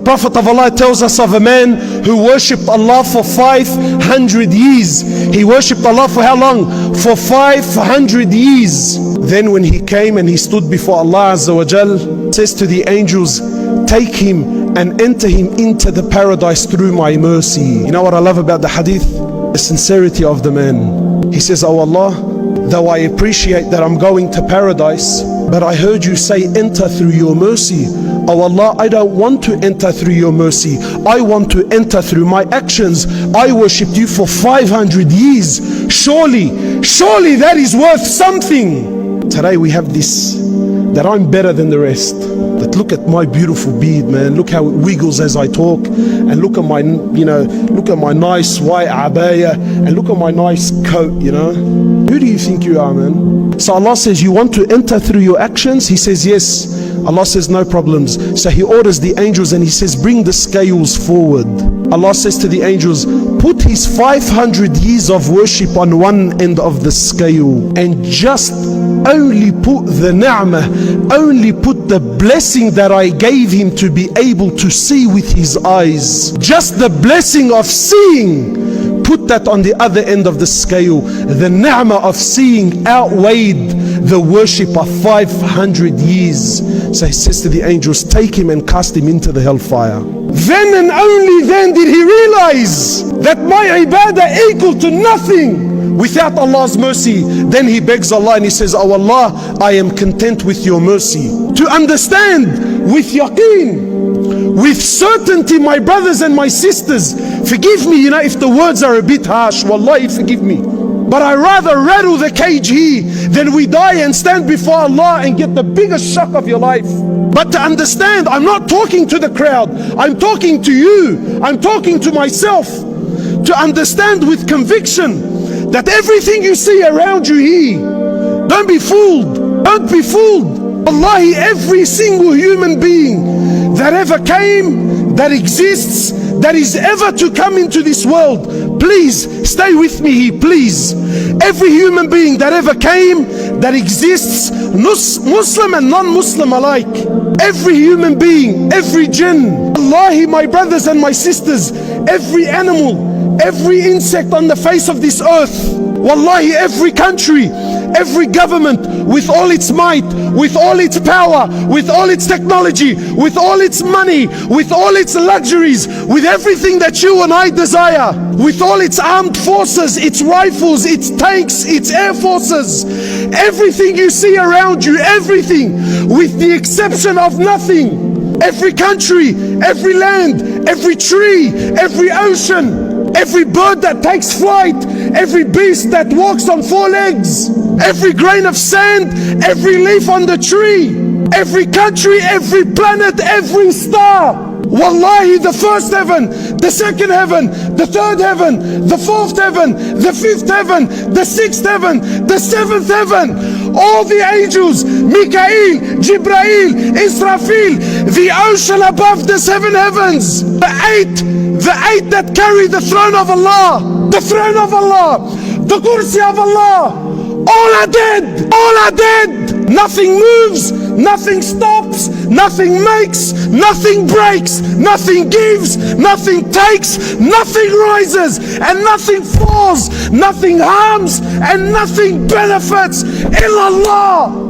Prophet of Allah tells us of a man who worshipped Allah for 500 years. He worshipped Allah for how long? For 500 years. Then when he came and he stood before Allah Azza wa Jal, says to the angels, take him and enter him into the paradise through my mercy. You know what I love about the hadith? The sincerity of the man. He says, oh Allah, though I appreciate that I'm going to paradise, but I heard you say enter through your mercy. Oh Allah, I don't want to enter through your mercy. I want to enter through my actions. I worshipped you for 500 years. Surely that is worth something. Today we have this, that I'm better than the rest. That look at my beautiful beard, man. Look how it wiggles as I talk. And look at my, look at my nice white abaya. And look at my nice coat, Who do you think you are, man? So Allah says, you want to enter through your actions? He says, yes. Allah says, no problems. So He orders the angels and He says, bring the scales forward. Allah says to the angels, put his 500 years of worship on one end of the scale and just only put the ni'mah, only put the blessing that I gave him to be able to see with his eyes. Just the blessing of seeing, put that on the other end of the scale. The ni'mah of seeing outweighed the worship of 500 years. So He says to the angels, take him and cast him into the hellfire. Then and only then did he realize that my ibadah equal to nothing without Allah's mercy. Then he begs Allah and he says, oh Allah, I am content with your mercy. To understand with yaqeen, with certainty, my brothers and my sisters, forgive me, if the words are a bit harsh, wallahi forgive me. But I rather rattle the cage here than we die and stand before Allah and get the biggest shock of your life. But to understand, I'm not talking to the crowd, I'm talking to you, I'm talking to myself. To understand with conviction that everything you see around you here, don't be fooled, don't be fooled. Wallahi, every single human being that ever came, that exists, that is ever to come into this world, please stay with me here, please. Every human being that ever came, that exists, Muslim and non-Muslim alike, every human being, every jinn, Wallahi, my brothers and my sisters, every animal, every insect on the face of this earth, wallahi, every country, every government, with all its might, with all its power, with all its technology, with all its money, with all its luxuries, with everything that you and I desire, with all its armed forces, its rifles, its tanks, its air forces, everything you see around you, everything, with the exception of nothing, every country, every land, every tree, every ocean, every bird that takes flight, every beast that walks on four legs, every grain of sand, every leaf on the tree, every country, every planet, every star. Wallahi, the first heaven, the second heaven, the third heaven, the fourth heaven, the fifth heaven, the sixth heaven, the seventh heaven, all the angels, Mikael, Jibrail, Israfil, the ocean above the seven heavens, the eight that carry the throne of Allah, the throne of Allah, the kursi of Allah, all are dead, all are dead. Nothing moves, nothing stops, nothing makes, nothing breaks, nothing gives, nothing takes, nothing rises and nothing falls, nothing harms and nothing benefits. Illallah.